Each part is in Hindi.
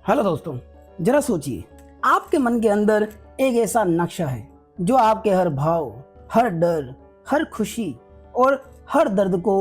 हेलो दोस्तों, जरा सोचिए, आपके मन के अंदर एक ऐसा नक्शा है जो आपके हर भाव, हर डर, हर खुशी और हर दर्द को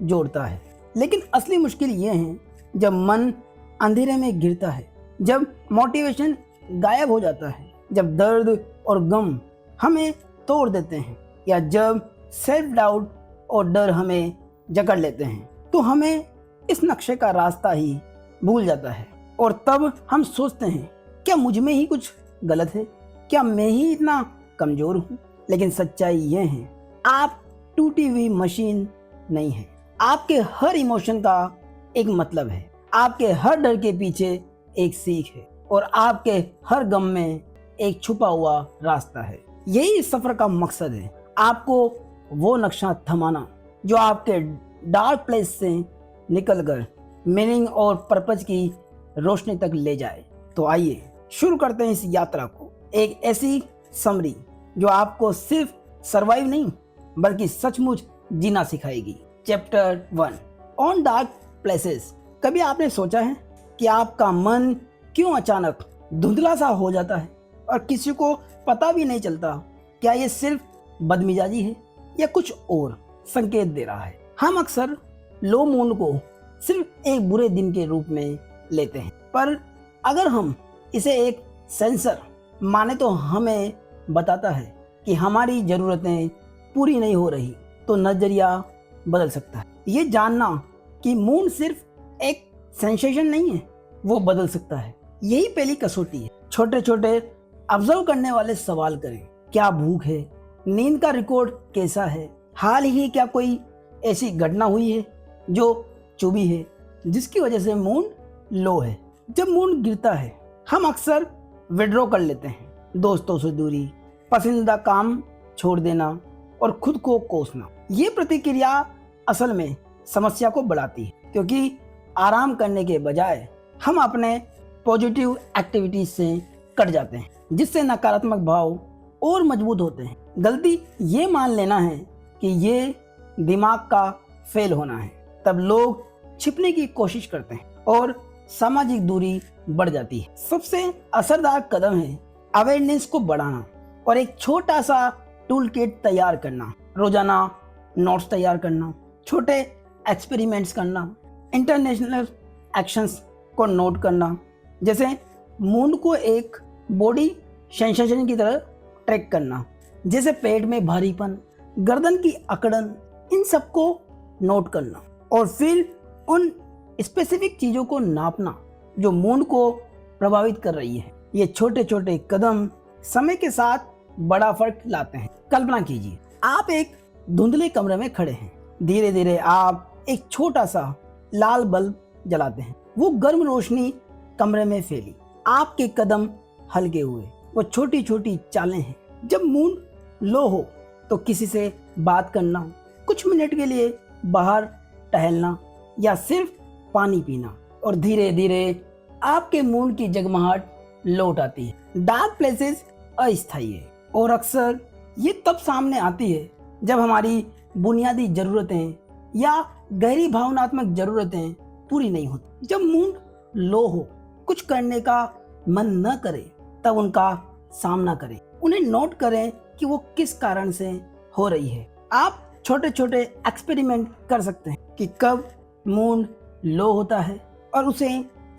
जोड़ता है। लेकिन असली मुश्किल ये है जब मन अंधेरे में गिरता है, जब मोटिवेशन गायब हो जाता है, जब दर्द और गम हमें तोड़ देते हैं, या जब सेल्फ डाउट और डर हमें जकड़ लेते हैं, तो हमें इस नक्शे का रास्ता ही भूल जाता है। और तब हम सोचते हैं, क्या मुझ में ही कुछ गलत है? क्या मैं ही इतना कमजोर हूँ? लेकिन सच्चाई ये है, आप टूटी हुई मशीन नहीं है। आपके हर इमोशन का एक मतलब है, आपके हर डर के पीछे एक सीख है, और आपके हर गम में एक छुपा हुआ रास्ता है। यही इस सफर का मकसद है, आपको वो नक्शा थमाना जो आपके डार्क प्लेस से निकलकर मीनिंग और पर्पज की रोशनी तक ले जाए। तो आइए शुरू करते हैं इस यात्रा को, एक ऐसी समरी जो आपको सिर्फ सरवाइव नहीं बल्कि सचमुच जीना सिखाएगी। Chapter 1, on dark places. कभी आपने सोचा है कि आपका मन क्यों अचानक धुंधला सा हो जाता है और किसी को पता भी नहीं चलता? क्या ये सिर्फ बदमिजाजी है या कुछ और संकेत दे रहा है? हम अक्सर लो मूड को सिर्फ एक बुरे दिन के रूप में लेते हैं, पर अगर हम इसे एक सेंसर माने तो हमें बताता है कि हमारी ज़रूरतें पूरी नहीं हो रही, तो नज़रिया बदल सकता है। ये जानना कि मूड सिर्फ एक सेंसेशन नहीं है, वो बदल सकता है। यही पहली कसौटी है। छोटे छोटे ऑब्जर्व करने वाले सवाल करें। क्या भूख है? नींद का रिकॉर्ड कैसा है? हाल ही क्या कोई ऐसी घटना हुई है जो चुभी है, जिसकी वजह से मूड लो है? जब मूड गिरता है, हम अक्सर विड्रॉ कर लेते हैं। दोस्तों से दूरी, पसंदीदा काम छोड़ देना और खुद को कोसना। ये प्रतिक्रिया असल में समस्या को बढ़ाती है, क्योंकि आराम करने के बजाय हम अपने पॉजिटिव एक्टिविटीज से कट जाते हैं, जिससे नकारात्मक भाव और मजबूत होते हैं। गलती ये मान लेना है कि ये दिमाग का फेल होना है। तब लोग छिपने की कोशिश करते हैं और सामाजिक दूरी बढ़ जाती है। सबसे असरदार कदम है अवेयरनेस को बढ़ाना और एक छोटा सा टूल किट तैयार करना। रोजाना नोट्स तैयार करना, छोटे एक्सपेरिमेंट्स करना, इंटरनेशनल एक्शंस को नोट करना, जैसे मूड को एक बॉडी सेंसेशन की तरह ट्रैक करना, जैसे पेट में भारीपन, गर्दन की अकड़न, इन सबको नोट करना और फिर उन स्पेसिफिक चीज़ों को नापना जो मूड को प्रभावित कर रही है। ये छोटे छोटे कदम समय के साथ बड़ा फर्क लाते हैं। कल्पना कीजिए, आप एक धुंधले कमरे में खड़े हैं। धीरे धीरे आप एक छोटा सा लाल बल्ब जलाते हैं। वो गर्म रोशनी कमरे में फैली, आपके कदम हल्के हुए। वो छोटी छोटी चालें हैं। जब मूड लो हो तो किसी से बात करना, कुछ मिनट के लिए बाहर टहलना या सिर्फ पानी पीना, और धीरे धीरे आपके मूड की जगमगाहट लौट आती है। डार्क प्लेसेस अस्थायी है और अक्सर ये तब सामने आती है जब हमारी बुनियादी जरूरतें या गहरी भावनात्मक जरूरतें पूरी नहीं होती। जब मूड लो हो, कुछ करने का मन न करे, तब उनका सामना करें। उन्हें नोट करें कि वो किस कारण से हो रही है। आप छोटे छोटे एक्सपेरिमेंट कर सकते हैं कि कब मूड लो होता है और उसे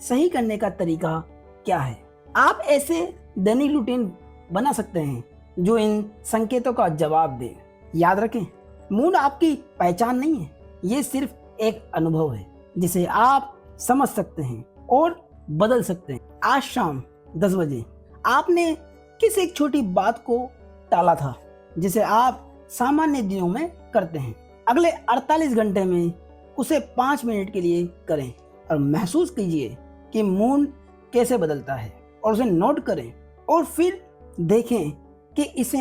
सही करने का तरीका क्या है। आप ऐसे दैनिक रूटीन बना सकते हैं जो इन संकेतों का जवाब दे। याद रखें, मूड आपकी पहचान नहीं है, ये सिर्फ एक अनुभव है जिसे आप समझ सकते हैं और बदल सकते हैं। आज शाम 10 बजे आपने किस एक छोटी बात को टाला था जिसे आप सामान्य दिनों में करते हैं? अगले 48 घंटे में उसे 5 मिनट के लिए करें और महसूस कीजिए कि मूड कैसे बदलता है, और उसे नोट करें और फिर देखें कि इसे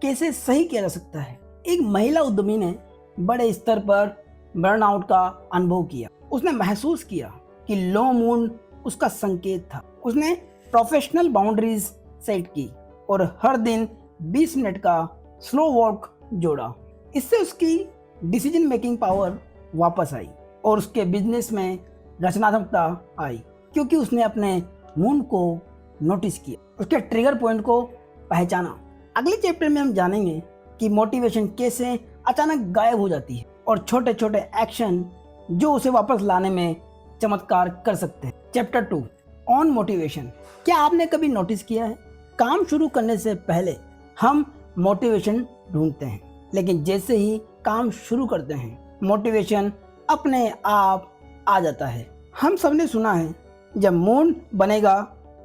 कैसे सही किया जा सकता है। एक महिला उद्यमी ने बड़े स्तर पर बर्नआउट का अनुभव किया। उसने महसूस किया कि लो मूड उसका संकेत था। उसने प्रोफेशनल बाउंड्रीज सेट की और हर दिन 20 मिनट का स्लो वॉक जोड़ा। इससे उसकी डिसीजन मेकिंग पावर वापस आई और उसके बिजनेस में रचनात्मकता आई, क्योंकि उसने अपने मूड को नोटिस किया, उसके ट्रिगर पॉइंट को पहचाना। अगले चैप्टर में हम जानेंगे कि मोटिवेशन कैसे अचानक गायब हो जाती है और छोटे छोटे एक्शन जो उसे वापस लाने में चमत्कार कर सकते हैं। Chapter 2 on motivation. क्या आपने कभी नोटिस किया है, काम शुरू करने से पहले हम मोटिवेशन ढूंढते हैं, लेकिन जैसे ही काम शुरू करते हैं मोटिवेशन अपने आप आ जाता है। हम सबने सुना है, जब मूड बनेगा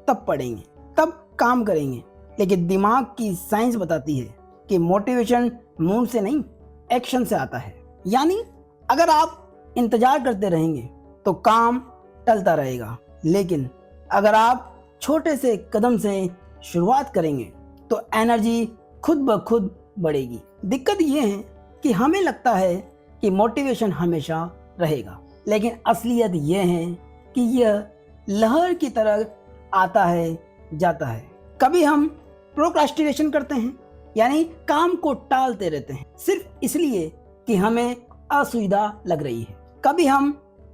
तब पढ़ेंगे, तब काम करेंगे, लेकिन दिमाग की साइंस बताती है कि मोटिवेशन मूड से नहीं, एक्शन से आता है। यानी अगर आप इंतजार करते रहेंगे तो काम टलता रहेगा, लेकिन अगर आप छोटे से कदम से शुरुआत करेंगे तो एनर्जी खुद ब खुद बढ़ेगी। दिक्कत ये है कि हमें लगता है कि मोटिवेशन हमेशा रहेगा, लेकिन असलियत ये है कि यह लहर की तरह आता है जाता है। कभी हम प्रोक्रास्टिनेशन करते हैं, यानी काम को टालते रहते हैं सिर्फ इसलिए कि हमें असुविधा लग रही है। कभी हम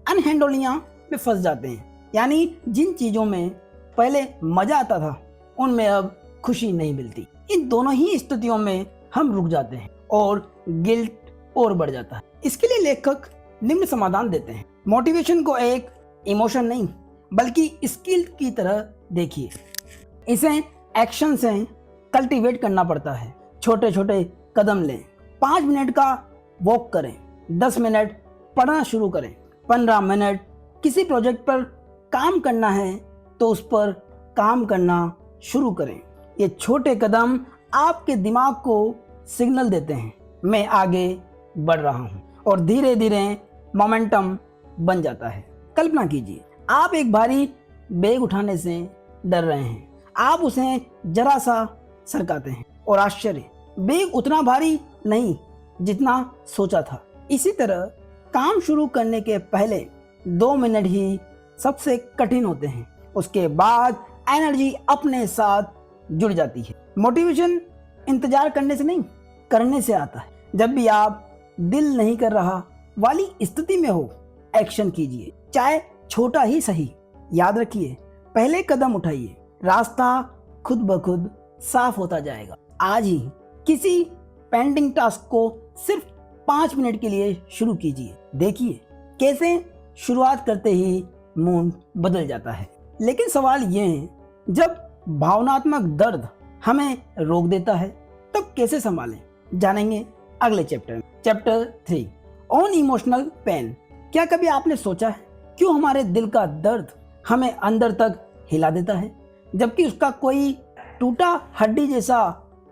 अनहैंडलियां में फंस जाते हैं, यानी जिन चीजों में पहले मजा आता था उनमें अब खुशी नहीं मिलती। इन दोनों ही स्थितियों में हम रुक जाते हैं और गिल्ट और बढ़ जाता है। इसके लिए लेखक निम्न समाधान देते हैं। मोटिवेशन को एक इमोशन नहीं बल्कि स्किल की तरह देखिए। इसे एक्शन से कल्टीवेट करना पड़ता है। छोटे छोटे कदम लें, 5 मिनट का वॉक करें, 10 मिनट पढ़ना शुरू करें, 15 मिनट किसी प्रोजेक्ट पर काम करना है तो उस पर काम करना शुरू करें। ये छोटे कदम आपके दिमाग को सिग्नल देते हैं, मैं आगे बढ़ रहा हूँ, और धीरे धीरे मोमेंटम बन जाता है। कल्पना कीजिए, आप एक भारी बैग उठाने से डर रहे हैं। आप उसे जरा सा सरकाते हैं और आश्चर्य, बैग उतना भारी नहीं जितना सोचा था। इसी तरह काम शुरू करने के पहले 2 मिनट ही सबसे कठिन होते हैं, उसके बाद एनर्जी अपने साथ जुड़ जाती है। मोटिवेशन इंतजार करने से नहीं, करने से आता है। जब भी आप दिल नहीं कर रहा वाली स्थिति में हो, एक्शन कीजिए, चाहे छोटा ही सही। याद रखिए, पहले कदम उठाइए, रास्ता खुद ब खुद साफ होता जाएगा। आज ही किसी पेंडिंग टास्क को सिर्फ 5 मिनट के लिए शुरू कीजिए, देखिए कैसे शुरुआत करते ही मूड बदल जाता है। लेकिन सवाल ये है, जब भावनात्मक दर्द हमें रोक देता है तब कैसे संभालें, जानेंगे अगले चैप्टर में। Chapter 3 on emotional pain. क्या कभी आपने सोचा है क्यों हमारे दिल का दर्द हमें अंदर तक हिला देता है जबकि उसका कोई टूटा हड्डी जैसा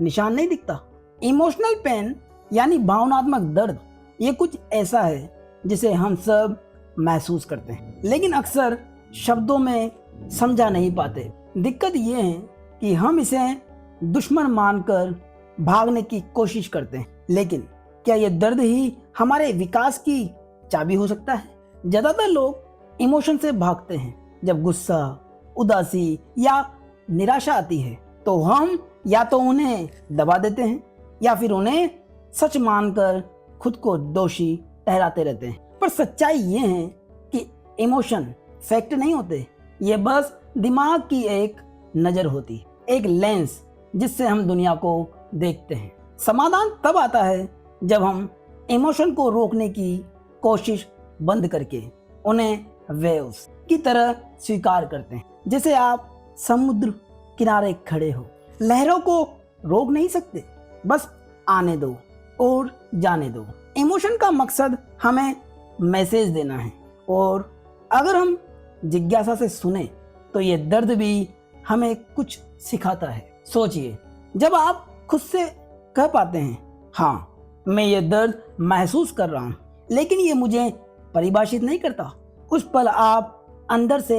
निशान नहीं दिखता? इमोशनल पेन यानी भावनात्मक दर्द, ये कुछ ऐसा है जिसे हम सब महसूस करते हैं, लेकिन अक्सर शब्दों में समझा नहीं पाते। दिक्कत ये है कि हम इसे दुश्मन मानकर भागने की कोशिश करते हैं, लेकिन क्या ये दर्द ही हमारे विकास की चाबी हो सकता है? ज्यादातर लोग इमोशन से भागते हैं। जब गुस्सा, उदासी या निराशा आती है तो हम या तो उन्हें दबा देते हैं या फिर उन्हें सच मानकर खुद को दोषी ठहराते रहते हैं। पर सच्चाई ये है कि इमोशन फैक्ट नहीं होते, ये बस दिमाग की एक नजर होती है, एक लेंस जिससे हम दुनिया को देखते हैं। समाधान तब आता है जब हम इमोशन को रोकने की कोशिश बंद करके उन्हें वेव्स की तरह स्वीकार करते हैं। जैसे आप समुद्र किनारे खड़े हो, लहरों को रोक नहीं सकते, बस आने दो और जाने दो। इमोशन का मकसद हमें मैसेज देना है, और अगर हम जिज्ञासा से सुने तो ये दर्द भी हमें कुछ सिखाता है। सोचिए, जब आप खुद से कह पाते हैं, हाँ मैं ये दर्द महसूस कर रहा हूँ लेकिन ये मुझे परिभाषित नहीं करता, उस पल आप अंदर से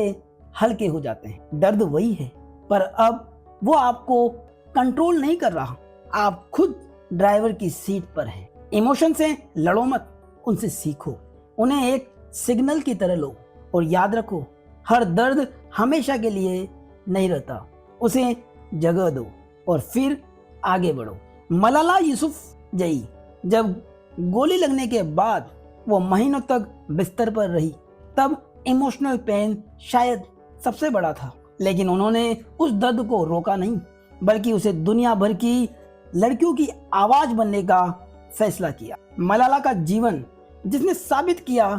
हल्के हो जाते हैं। दर्द वही है, पर अब वो आपको कंट्रोल नहीं कर रहा, आप खुद ड्राइवर की सीट पर हैं। इमोशन से लड़ो मत, उनसे सीखो, उन्हें एक सिग्नल की तरह लो, और याद रखो हर दर्द हमेशा के लिए नहीं रहता, उसे जगह दो और फिर आगे बढ़ो। मलाला यूसुफजई जब गोली लगने के बाद वो महीनों तक बिस्तर पर रही, तब इमोशनल पेन शायद सबसे बड़ा था, लेकिन उन्होंने उस दर्द को रोका नहीं, बल्कि उसे दुनिया भर की लड़कियों की आवाज बनने का फैसला किया। मलाला का जीवन जिसने साबित किया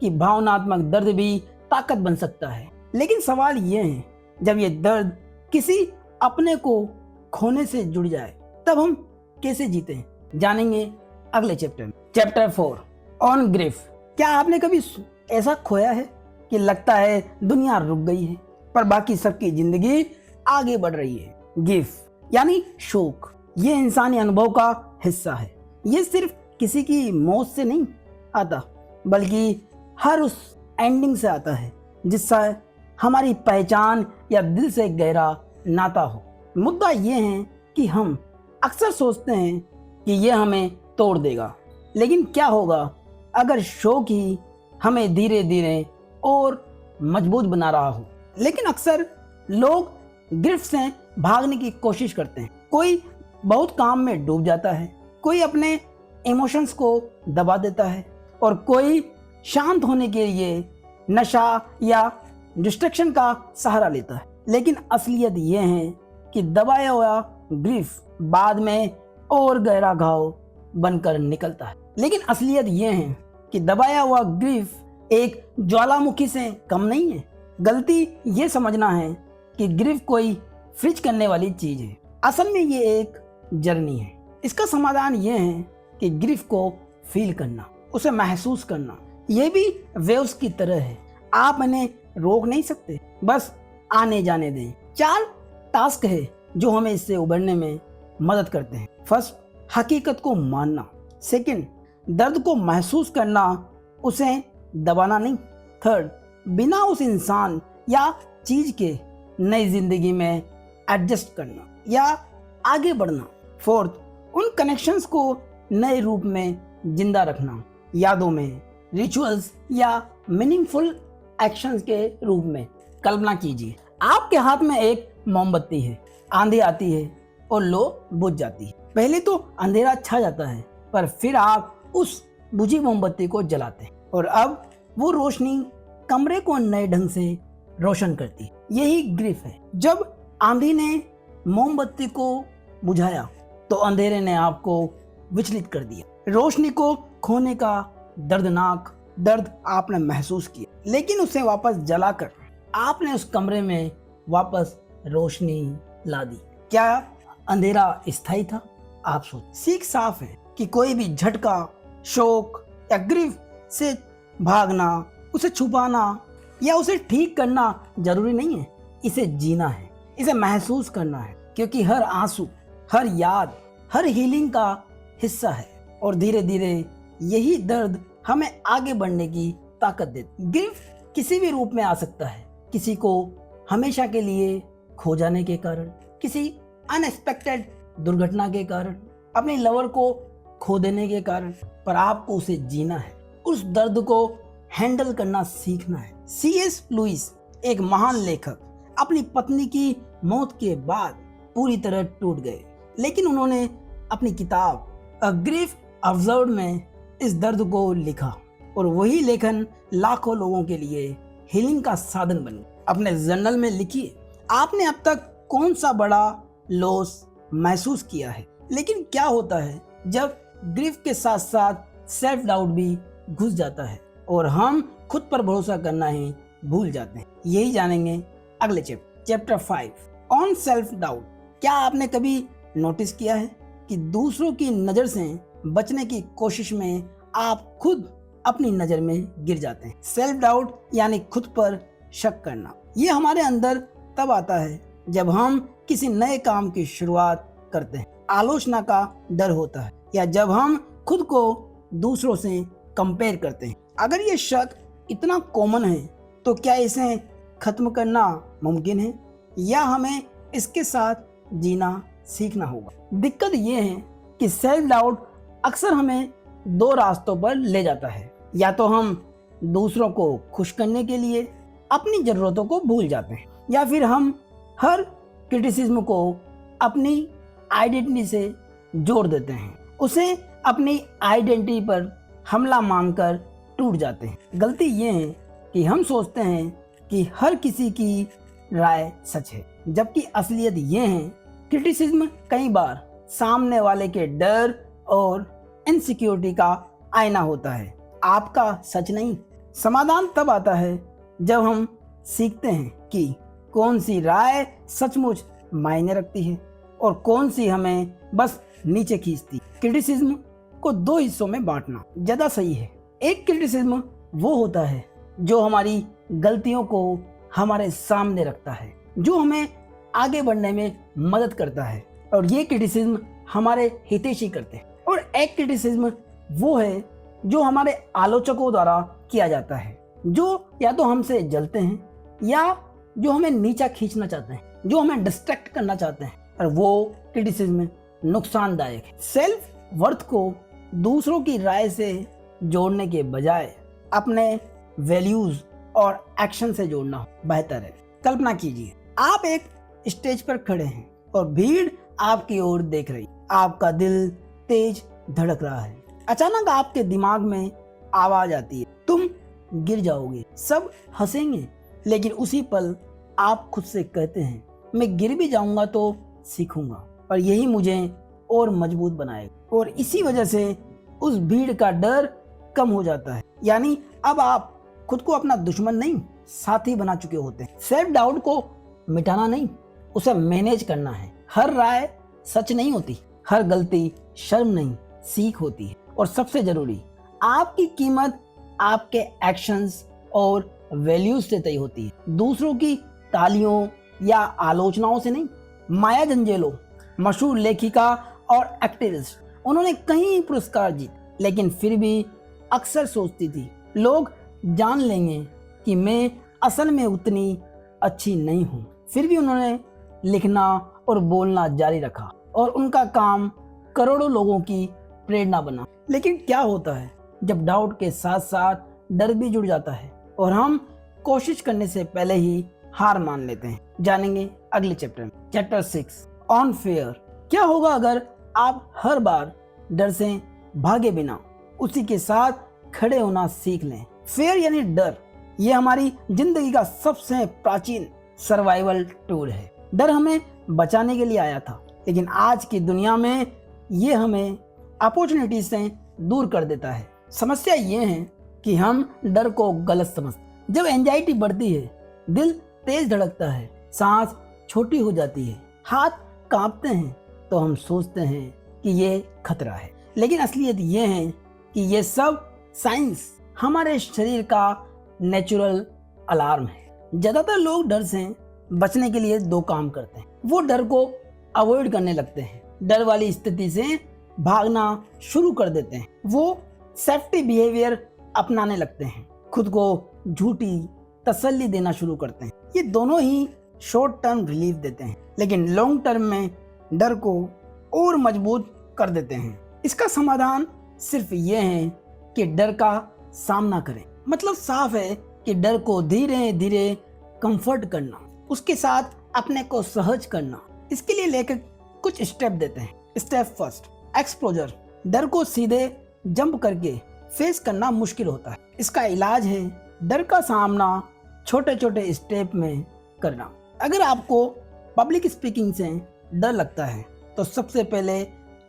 कि भावनात्मक दर्द भी ताकत बन सकता है। लेकिन सवाल ये है, जब ये दर्द किसी अपने को खोने से जुड़ जाए तब हम कैसे जीते? जानेंगे अगले चैप्टर में। Chapter 4 on grief. क्या आपने कभी ऐसा खोया है कि लगता है दुनिया रुक गई है, पर बाकी सबकी जिंदगी आगे बढ़ रही है? गिफ यानी शोक, ये इंसानी अनुभव का हिस्सा है। ये सिर्फ किसी की मौत से नहीं आता, बल्कि हर उस एंडिंग से आता है जिससे हमारी पहचान या दिल से गहरा नाता हो। मुद्दा ये है कि हम अक्सर सोचते हैं कि ये हमें तोड़ देगा, लेकिन क्या होगा अगर शोक ही हमें धीरे धीरे और मजबूत बना रहा हो? लेकिन अक्सर लोग गिरफ्त से भागने की कोशिश करते हैं। कोई बहुत काम में डूब जाता है, कोई अपने इमोशंस को दबा देता है, और कोई शांत होने के लिए नशा या डिस्ट्रैक्शन का सहारा लेता है। लेकिन असलियत यह है कि दबाया हुआ ग्रीफ बाद में और गहरा घाव बनकर निकलता है। लेकिन असलियत यह है कि दबाया हुआ ग्रीफ एक ज्वालामुखी से कम नहीं है। गलती ये समझना है कि ग्रीफ कोई फ्रिज करने वाली चीज है। असल में ये एक जर्नी है। इसका समाधान ये है कि ग्रीफ को फील करना, उसे महसूस करना। ये भी वेव्स की तरह है, आप इन्हें रोक नहीं सकते, बस आने जाने दें। 4 टास्क है जो हमें इससे उबरने में मदद करते हैं। फर्स्ट, हकीकत को मानना। सेकंड, दर्द को महसूस करना, उसे दबाना नहीं। थर्ड, बिना उस इंसान या चीज के नई जिंदगी में एडजस्ट करना या आगे बढ़ना। फोर्थ, उन कनेक्शंस को नए रूप में जिंदा रखना, यादों में, रिचुअल्स या मीनिंगफुल एक्शंस के रूप में। कल्पना कीजिए आपके हाथ में एक मोमबत्ती है, आंधी आती है और लो बुझ जाती है। पहले तो अंधेरा छा जाता है, पर फिर आप उस बुझी मोमबत्ती को जलाते हैं और अब वो रोशनी कमरे को नए ढंग से रोशन करती है। यही ग्रिफ है। जब आंधी ने मोमबत्ती को बुझाया तो अंधेरे ने आपको विचलित कर दिया। रोशनी को खोने का दर्दनाक दर्द आपने महसूस किया, लेकिन उसे वापस जलाकर आपने उस कमरे में वापस रोशनी ला दी। क्या अंधेरा स्थायी था? आप सोच। सीख साफ है कि कोई भी झटका, शोक या ग्रीफ से भागना, उसे छुपाना या उसे ठीक करना जरूरी नहीं है। इसे जीना है, इसे महसूस करना है, क्योंकि हर आंसू, हर याद, हर हीलिंग का हिस्सा है और धीरे धीरे यही दर्द हमें आगे बढ़ने की ताकत देती। ग्रीफ किसी भी रूप में आ सकता है, किसी को हमेशा के लिए खो जाने के कारण, किसी अनएक्सपेक्टेड दुर्घटना के कारण, अपने लवर को खो देने के कारण, पर आपको उसे जीना है, उस दर्द को हैंडल करना सीखना है। C.S. लुइस, एक महान लेखक, अपनी पत्नी की मौत के बाद पूरी तरह टूट गए, लेकिन उन्होंने अपनी किताब अ ग्रीफ ऑब्जर्व्ड में इस दर्द को लिखा और वही लेखन लाखों लोगों के लिए हीलिंग का साधन बन गया। अपने जर्नल में लिखिए आपने अब तक कौन सा बड़ा लॉस महसूस किया है। लेकिन क्या होता है जब ग्रीफ के साथ साथ सेल्फ डाउट भी घुस जाता है और हम खुद पर भरोसा करना ही भूल जाते हैं? यही जानेंगे अगले चैप्टर 5 ऑन सेल्फ डाउट। क्या आपने कभी नोटिस किया है कि दूसरों की नजर से बचने की कोशिश में आप खुद अपनी नजर में गिर जाते हैं? सेल्फ डाउट यानी खुद पर शक करना। ये हमारे अंदर तब आता है जब हम किसी नए काम की शुरुआत करते हैं, आलोचना का डर होता है, या जब हम खुद को दूसरों से कंपेयर करते हैं। अगर ये शक इतना कॉमन है तो क्या इसे खत्म करना मुमकिन है या हमें इसके साथ जीना सीखना होगा? दिक्कत ये है कि सेल्फ डाउट अक्सर हमें 2 रास्तों पर ले जाता है। या तो हम दूसरों को खुश करने के लिए अपनी जरूरतों को भूल जाते हैं, या फिर हम हर क्रिटिसिज्म को अपनी आइडेंटिटी से जोड़ देते हैं, उसे अपनी आइडेंटिटी पर हमला मानकर टूट जाते हैं। गलती ये है कि हम सोचते हैं कि हर किसी की राय सच है, जबकि असलियत ये है क्रिटिसिज्म कई बार सामने वाले के डर और इनसिक्योरिटी का आईना होता है, आपका सच नहीं। समाधान तब आता है जब हम सीखते हैं कि कौन सी राय सचमुच मायने रखती है और कौन सी हमें बस नीचे खींचती। क्रिटिसिज्म को दो हिस्सों में बांटना ज्यादा सही है। एक क्रिटिसिज्म वो होता है जो हमारी गलतियों को हमारे सामने रखता है, जो हमें आगे बढ़ने में मदद करता है और ये क्रिटिसिज्म हमारे हितैषी करते हैं। और एक क्रिटिसिज्म वो है जो हमारे आलोचकों द्वारा किया जाता है, जो या तो हमसे जलते हैं या जो हमें नीचा खींचना चाहते हैं, जो हमें डिस्ट्रैक्ट करना चाहते हैं, और वो क्रिटिसिज्म नुकसानदायक है। सेल्फ वर्थ को दूसरों की राय से जोड़ने के बजाय अपने वैल्यूज और एक्शन से जोड़ना बेहतर है। कल्पना कीजिए आप एक स्टेज पर खड़े हैं और भीड़ आपकी ओर देख रही, आपका दिल तेज धड़क रहा है। अचानक आपके दिमाग में आवाज आती है, तुम गिर जाओगे। सब हंसेंगे, लेकिन उसी पल आप खुद से कहते हैं, मैं गिर भी जाऊंगा तो सीखूंगा और यही मुझे और मजबूत बनाएगा। और इसी वजह से उस भीड़ का डर कम हो जाता है। यानी अब आप खुद को अपना दुश्मन नहीं, साथी बना चुके होते हैं। सेल्फ डाउट को मिटाना नहीं, उसे मैनेज करना है। हर राय सच नहीं होती, हर गलती शर्म नहीं, सीख होती है। और सबसे जरूरी, आपकी कीमत आपके एक्शंस और वैल्यूज से तय होती है, दूसरों की तालियों या आलोचनाओं से नहीं। माया जेंजेलो, मशहूर लेखिका और एक्टिविस्ट, उन्होंने कई पुरस्कार जीते, लेकिन फिर भी अक्सर सोचती थी लोग जान लेंगे कि मैं असल में उतनी अच्छी नहीं हूँ। फिर भी उन्होंने लिखना और बोलना जारी रखा और उनका काम करोड़ों लोगों की प्रेरणा बना। लेकिन क्या होता है जब डाउट के साथ साथ डर भी जुड़ जाता है और हम कोशिश करने से पहले ही हार मान लेते हैं? जानेंगे अगले चैप्टर में। Chapter 6 on fair. क्या होगा अगर आप हर बार डर से भागे बिना उसी के साथ खड़े होना सीख लें? फेयर यानी डर, ये हमारी जिंदगी का सबसे प्राचीन सर्वाइवल टूल है। डर हमें बचाने के लिए आया था, लेकिन आज की दुनिया में ये हमें अपॉर्चुनिटी से दूर कर देता है। समस्या ये है कि हम डर को गलत समझते। जब एंजाइटी बढ़ती है, दिल तेज धड़कता है, सांस छोटी हो जाती है, हाथ कांपते हैं, तो हम सोचते हैं कि ये खतरा है। लेकिन असलियत ये है कि ये सब साइंस, हमारे शरीर का नेचुरल अलार्म है। ज्यादातर लोग डर से बचने के लिए दो काम करते हैं। वो डर को अवॉइड करने लगते हैं, डर वाली स्थिति से भागना शुरू कर देते हैं। वो सेफ्टी बिहेवियर अपनाने लगते हैं, खुद को झूठी तसल्ली देना शुरू करते हैं। ये दोनों ही शॉर्ट टर्म रिलीफ देते हैं, लेकिन लॉन्ग टर्म में डर को और मजबूत कर देते हैं। इसका समाधान सिर्फ ये है कि डर का सामना करें। मतलब साफ है कि डर को धीरे धीरे कंफर्ट करना, उसके साथ अपने को सहज करना। इसके लिए लेखक कुछ स्टेप देते हैं। Step first, exposure. डर को सीधे जंप करके फेस करना मुश्किल होता है। इसका इलाज है डर का सामना छोटे छोटे स्टेप में करना। अगर आपको पब्लिक स्पीकिंग से डर लगता है तो सबसे पहले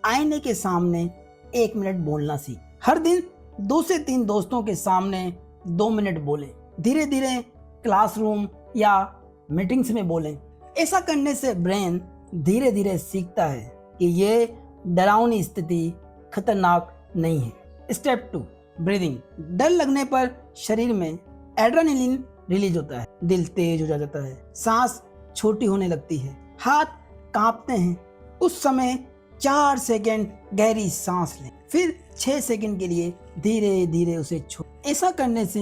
आईने के सामने 1 मिनट बोलना सीख। हर दिन 2 से 3 दोस्तों के सामने 2 मिनट बोलें। धीरे धीरे क्लासरूम या मीटिंग्स में बोलें। ऐसा करने से ब्रेन धीरे धीरे सीखता है कि ये डरावनी स्थिति खतरनाक नहीं है। Step 2, breathing. डर लगने पर शरीर में एड्रेनलिन रिलीज होता है, दिल तेज हो जाता है, सांस छोटी होने लगती है, हाथ कांपते हैं। उस समय 4 सेकंड गहरी सांस लें, फिर 6 सेकंड के लिए धीरे धीरे उसे छोड़ें। ऐसा करने से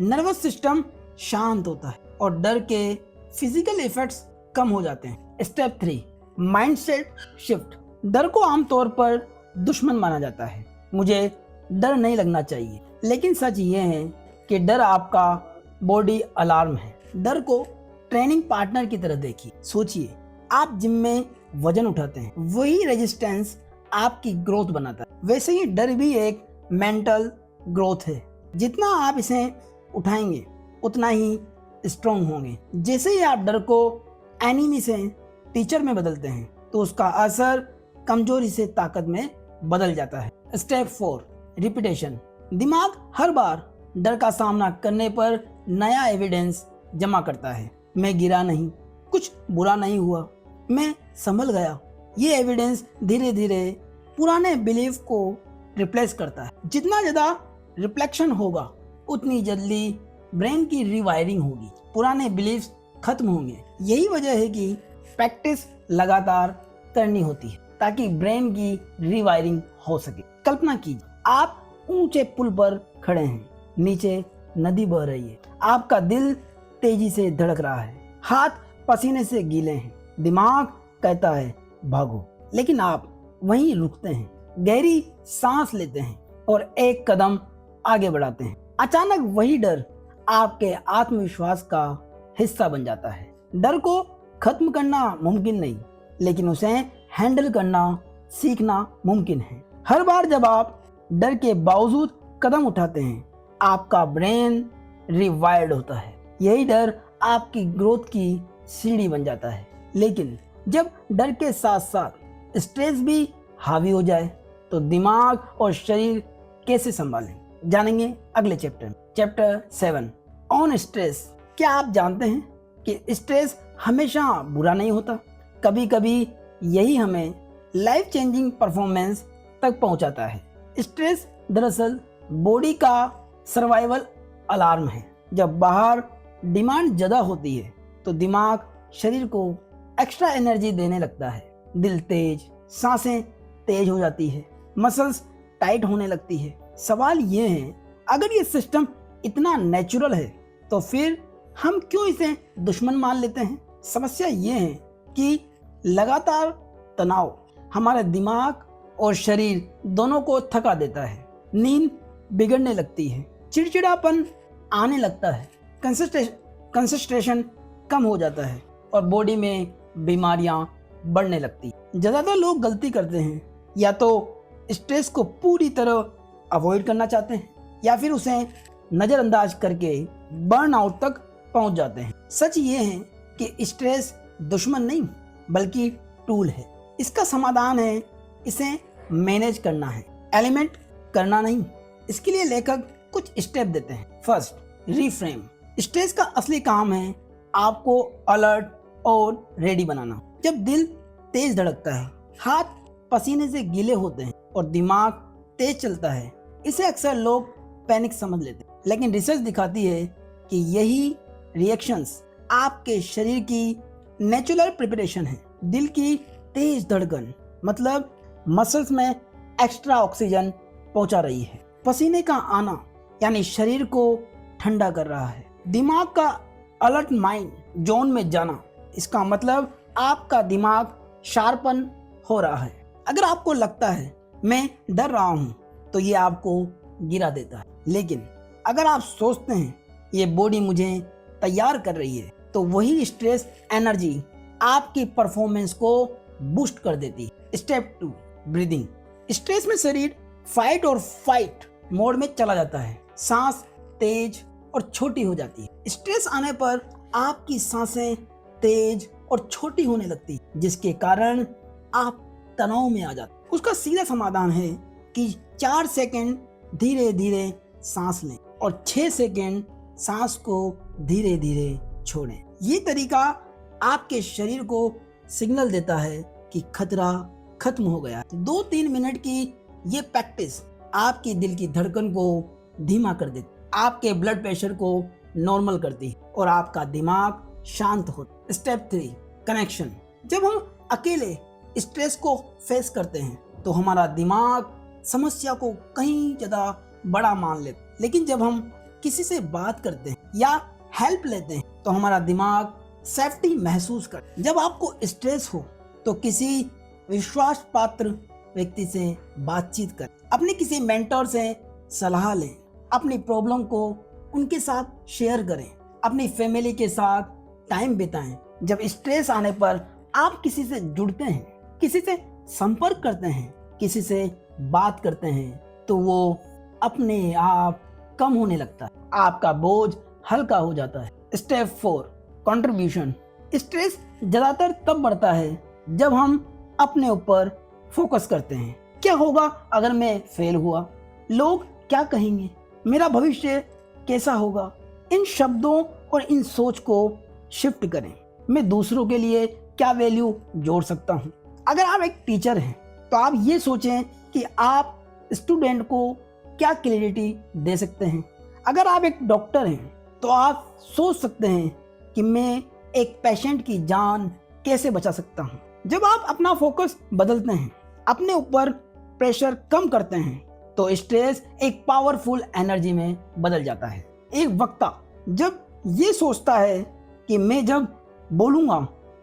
नर्वस सिस्टम शांत होता है और डर के फिजिकल इफेक्ट्स कम हो जाते हैं। Step 3, mindset shift. डर को आमतौर पर दुश्मन माना जाता है। मुझे डर नहीं लगना चाहिए, लेकिन सच ये है कि डर आपका बॉडी अलार्म है। डर को ट्रेनिंग पार्टनर की तरह देखिए। सोचिए आप जिम में वजन उठाते हैं, वही रेजिस्टेंस आपकी ग्रोथ बनाता है। वैसे ही डर भी एक मेंटल ग्रोथ है। जितना आप इसे उठाएंगे उतना ही स्ट्रांग होंगे। जैसे ही आप डर को एनिमी से टीचर में बदलते हैं तो उसका असर कमजोरी से ताकत में बदल जाता है। Step 4, repetition. दिमाग हर बार डर का सामना करने पर नया एविडेंस जमा करता है। मैं गिरा नहीं, कुछ बुरा नहीं हुआ, मैं संभल गया। ये एविडेंस धीरे धीरे पुराने बिलीफ को रिप्लेस करता है। जितना ज़्यादा रिफ्लेक्शन होगा उतनी जल्दी ब्रेन की रिवायरिंग होगी, पुराने बिलीफ्स खत्म होंगे। यही वजह है कि प्रैक्टिस लगातार करनी होती है ताकि ब्रेन की रिवायरिंग हो सके। कल्पना कीजिए आप ऊंचे पुल पर खड़े हैं, नीचे नदी बह रही है, आपका दिल तेजी से धड़क रहा है, हाथ पसीने से गीले हैं, दिमाग कहता है भागो, लेकिन आप वहीं रुकते हैं, गहरी सांस लेते हैं और एक कदम आगे बढ़ाते हैं। अचानक वही डर आपके आत्मविश्वास का हिस्सा बन जाता है। डर को खत्म करना मुमकिन नहीं, लेकिन उसे हैंडल करना सीखना मुमकिन है। हर बार जब आप डर के बावजूद कदम उठाते हैं, आपका ब्रेन रिवायर्ड होता है। यही डर आपकी ग्रोथ की सीढ़ी बन जाता है। लेकिन जब डर के साथ साथ स्ट्रेस भी हावी हो जाए तो दिमाग और शरीर कैसे संभालें, जानेंगे अगले चैप्टर में। Chapter 7, on stress. क्या आप जानते हैं कि स्ट्रेस हमेशा बुरा नहीं होता? कभी कभी यही हमें लाइफ चेंजिंग परफॉर्मेंस तक पहुंचाता है। स्ट्रेस दरअसल बॉडी का सर्वाइवल अलार्म है। जब बाहर डिमांड ज़्यादा होती है तो दिमाग शरीर को एक्स्ट्रा एनर्जी देने लगता है। दिल तेज, सांसें तेज हो जाती है, मसल्स टाइट होने लगती है। सवाल ये है, अगर ये सिस्टम इतना नेचुरल है तो फिर हम क्यों इसे दुश्मन मान लेते हैं? समस्या ये है कि लगातार तनाव हमारे दिमाग और शरीर दोनों को थका देता है। नींद बिगड़ने लगती है, चिड़चिड़ापन आने लगता है, कंसंट्रेशन कम हो जाता है और बॉडी में बीमारियां बढ़ने लगती हैं। ज़्यादातर लोग गलती करते हैं, या तो स्ट्रेस को पूरी तरह अवॉइड करना चाहते हैं या फिर उसे नज़रअंदाज करके बर्नआउट तक पहुंच जाते हैं। सच ये है कि स्ट्रेस दुश्मन नहीं बल्कि टूल है। इसका समाधान है इसे मैनेज करना है, एलिमेंट करना नहीं। इसके लिए लेखक कुछ स्टेप देते हैं। First, reframe. स्ट्रेस का असली काम है आपको अलर्ट और रेडी बनाना। जब दिल तेज धड़कता है, हाथ पसीने से गीले होते हैं और दिमाग तेज चलता है, इसे अक्सर लोग पैनिक समझ लेते हैं। लेकिन रिसर्च दिखाती है कि यही रिएक्शंस आपके शरीर की नेचुरल प्रिपरेशन है। दिल की तेज धड़कन मतलब मसल्स में एक्स्ट्रा ऑक्सीजन पहुंचा रही है। पसीने का आना यानी शरीर को ठंडा कर रहा है। दिमाग का अलर्ट माइंड जोन में जाना, इसका मतलब आपका दिमाग शार्पन हो रहा है। अगर आपको लगता है मैं डर रहा हूं तो ये आपको गिरा देता है, लेकिन अगर आप सोचते हैं ये बॉडी मुझे तैयार कर रही है तो वही स्ट्रेस एनर्जी आपकी परफॉर्मेंस को बूस्ट कर देती है। Step 2, breathing. स्ट्रेस में शरीर फाइट और फाइट मोड में चला जाता है, सांस तेज और छोटी हो जाती है। स्ट्रेस आने पर आपकी सांसें तेज और छोटी होने लगती है, जिसके कारण आप तनाव में आ जाते हैं। उसका सीधा समाधान है कि 4 सेकंड धीरे धीरे सांस लें और 6 सेकंड सांस को धीरे धीरे छोड़ें। ये तरीका आपके शरीर को सिग्नल देता है कि खतरा खत्म हो गया। 2-3 मिनट की ये प्रैक्टिस आपकी दिल की धड़कन को धीमा कर देती, आपके ब्लड प्रेशर को नॉर्मल करती है और आपका दिमाग शांत होता। Step 3, connection. जब हम अकेले स्ट्रेस को फेस करते हैं तो हमारा दिमाग समस्या को कहीं ज्यादा बड़ा मान लेता है, लेकिन जब हम किसी से बात करते हैं या हेल्प लेते हैं तो हमारा दिमाग सेफ्टी महसूस करता है। जब आपको स्ट्रेस हो तो किसी विश्वास पात्र व्यक्ति से बातचीत करें, अपने किसी मेंटर से सलाह लें, अपनी प्रॉब्लम को उनके साथ शेयर करें, अपनी फैमिली के साथ टाइम बिताएं। जब स्ट्रेस आने पर आप किसी से जुड़ते हैं, किसी से संपर्क करते हैं, किसी से बात करते हैं तो वो अपने आप कम होने लगता है, आपका बोझ हल्का हो जाता है स्टेप 4 कंट्रीब्यूशन। स्ट्रेस ज़्यादातर तब बढ़ता है जब हम अपने ऊपर फोकस करते हैं। क्या होगा अगर मैं फेल हुआ? लोग क्या कहेंगे? मेरा भविष्य कैसा होगा? इन शब्दों और इन सोच को शिफ्ट करें। मैं दूसरों के लिए क्या वैल्यू जोड़ सकता हूँ? अगर आप एक टीचर हैं तो आप ये सोचें कि आप स्टूडेंट को क्या क्लैरिटी दे सकते हैं। अगर आप एक डॉक्टर हैं तो आप सोच सकते हैं कि मैं एक पेशेंट की जान कैसे बचा सकता हूँ। जब आप अपना फोकस बदलते हैं, अपने ऊपर प्रेशर कम करते हैं, तो स्ट्रेस एक पावरफुल एनर्जी में बदल जाता है। एक वक्ता जब ये सोचता है कि मैं जब बोलूँगा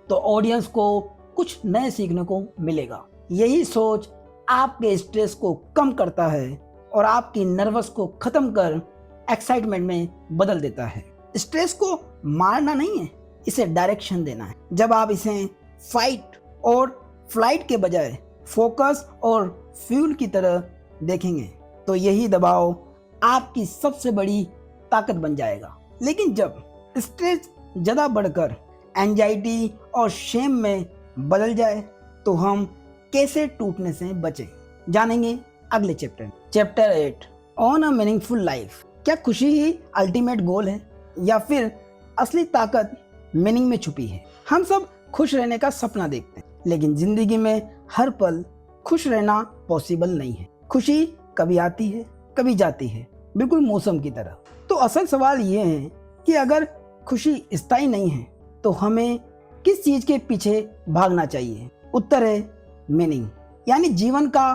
तो ऑडियंस को कुछ नए सीखने को मिलेगा, यही सोच आपके स्ट्रेस को कम करता है और आपकी नर्वस को खत्म कर एक्साइटमेंट में बदल देता है। स्ट्रेस को मारना नहीं है, इसे डायरेक्शन देना है। जब आप इसे फाइट और फ्लाइट के बजाय फोकस और फ्यूल की तरह देखेंगे तो यही दबाव आपकी सबसे बड़ी ताकत बन जाएगा। लेकिन जब स्ट्रेस ज़्यादा बढ़कर एंजाइटी और शेम में बदल जाए तो हम कैसे टूटने से बचें, जानेंगे अगले chapter 8 on a meaningful life. क्या खुशी ही अल्टीमेट गोल है या फिर असली ताकत मीनिंग में छुपी है? हम सब खुश रहने का सपना देखते हैं, लेकिन जिंदगी में हर पल खुश रहना पॉसिबल नहीं है। खुशी कभी आती है, कभी जाती है, बिल्कुल मौसम की तरह। तो असल सवाल ये है कि अगर खुशी स्थायी नहीं है तो हमें किस चीज के पीछे भागना चाहिए? उत्तर है मीनिंग, यानी जीवन का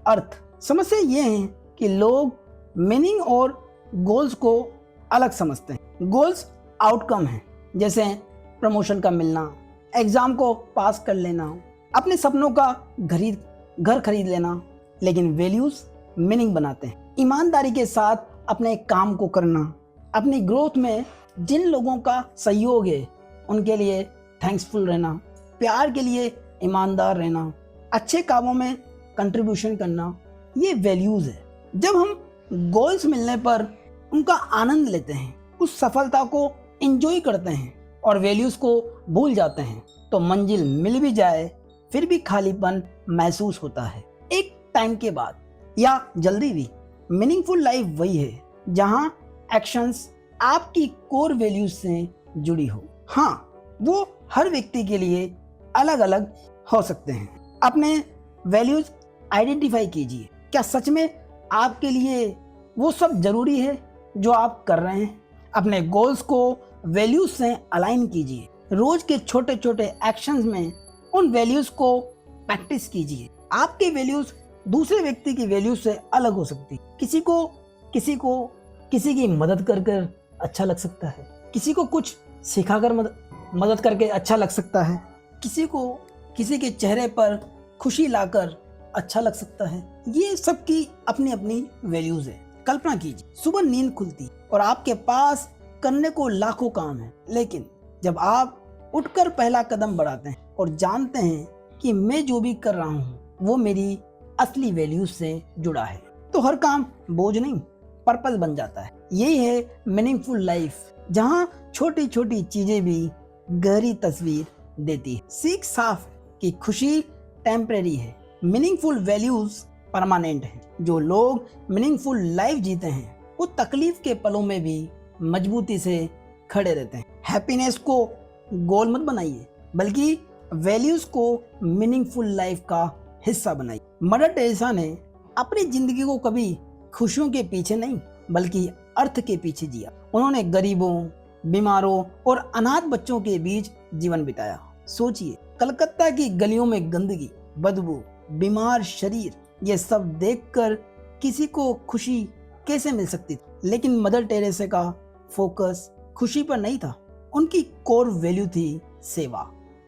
अर्थ। समस्या ये है कि लोग मीनिंग और गोल्स को अलग समझते हैं। गोल्स आउटकम है, जैसे प्रमोशन का मिलना, एग्जाम को पास कर लेना, अपने सपनों का घर खरीद लेना। लेकिन वैल्यूज मीनिंग बनाते हैं। ईमानदारी के साथ अपने काम को करना, अपनी ग्रोथ में जिन लोगों का सहयोग है उनके लिए थैंक्सफुल रहना, प्यार के लिए ईमानदार रहना, अच्छे कामों में कंट्रीब्यूशन करना, ये वैल्यूज है। जब हम गोल्स मिलने पर उनका आनंद लेते हैं, उस सफलता को एंजॉय करते हैं और वैल्यूज को भूल जाते हैं तो मंजिल मिल भी जाए फिर भी खालीपन महसूस होता है एक टाइम के बाद या जल्दी भी। मीनिंगफुल लाइफ वही है जहां एक्शंस आपकी कोर वैल्यूज से जुड़ी हो। हाँ, वो हर व्यक्ति के लिए अलग अलग हो सकते हैं। अपने वैल्यूज आइडेंटिफाई कीजिए। क्या सच में आपके लिए वो सब जरूरी है जो आप कर रहे हैं? अपने गोल्स को वैल्यूज से अलाइन कीजिए। रोज के छोटे छोटे एक्शंस में उन वैल्यूज को प्रैक्टिस कीजिए। आपके वैल्यूज दूसरे व्यक्ति की वैल्यूज से अलग हो सकती। किसी को किसी की मदद कर अच्छा लग सकता है, किसी को कुछ सिखाकर मदद करके अच्छा लग सकता है, किसी को किसी के चेहरे पर खुशी लाकर अच्छा लग सकता है। ये सबकी अपनी अपनी वैल्यूज है। कल्पना कीजिए, सुबह नींद खुलती और आपके पास करने को लाखों काम है, लेकिन जब आप उठकर पहला कदम बढ़ाते हैं और जानते हैं कि मैं जो भी कर रहा हूँ वो मेरी असली वैल्यूज से जुड़ा है, तो हर काम बोझ नहीं, पर्पस बन जाता है। यही है मीनिंगफुल लाइफ, जहाँ छोटी छोटी चीजें भी गहरी तस्वीर देती है। सीख साफ कि खुशी टेम्परेरी है, मीनिंगफुल वैल्यूज परमानेंट है। जो लोग मीनिंगफुल लाइफ जीते हैं वो तकलीफ के पलों में भी मजबूती से खड़े रहते हैं। हैप्पीनेस को गोल मत बनाइए, बल्कि वैल्यूज को मीनिंगफुल लाइफ का हिस्सा बनाइए। मदर टेरेसा ने अपनी जिंदगी को कभी खुशियों के पीछे नहीं बल्कि अर्थ के पीछे जिया। उन्होंने गरीबों, बीमारों और अनाथ बच्चों के बीच जीवन बिताया। सोचिए, कलकत्ता की गलियों में गंदगी, बदबू, बीमार शरीर, ये सब देखकर किसी को खुशी कैसे मिल सकती थी? लेकिन मदर टेरेसा का फोकस खुशी पर नहीं था। उनकी कोर वैल्यू थी सेवा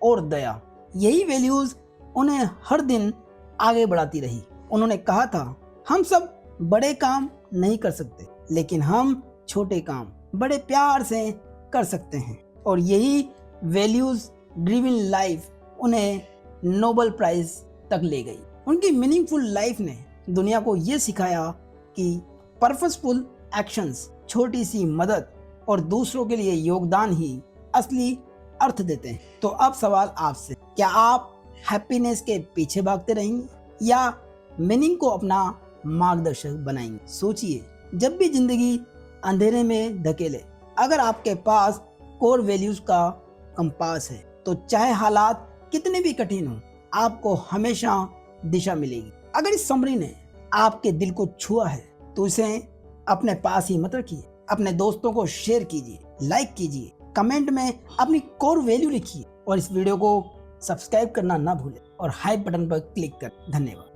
और दया। यही वैल्यूज उन्हें हर दिन आगे बढ़ाती रही। उन्होंने कहा था, हम सब बड़े काम नहीं कर सकते, लेकिन हम छोटे काम बड़े प्यार से कर सकते हैं। और यही वैल्यूज ड्रिवन लाइफ उन्हें नोबेल प्राइज तक ले गई। उनकी मीनिंगफुल लाइफ ने दुनिया को ये सिखाया कि पर्पसफुल एक्शंस, छोटी सी मदद और दूसरों के लिए योगदान ही असली अर्थ देते हैं। तो अब सवाल आपसे, क्या आप हैप्पीनेस के पीछे भागते रहेंगे या मीनिंग को अपना मार्गदर्शक बनाएंगे? सोचिए, जब भी जिंदगी अंधेरे में धकेले, अगर आपके पास कोर वैल्यूज का कंपास है तो चाहे हालात कितने भी कठिन हो, आपको हमेशा दिशा मिलेगी। अगर इस समरी ने आपके दिल को छुआ है तो इसे अपने पास ही मत रखिए, अपने दोस्तों को शेयर कीजिए, लाइक कीजिए, कमेंट में अपनी कोर वैल्यू लिखिए और इस वीडियो को सब्सक्राइब करना ना भूलें और हाइप बटन पर क्लिक कर। धन्यवाद।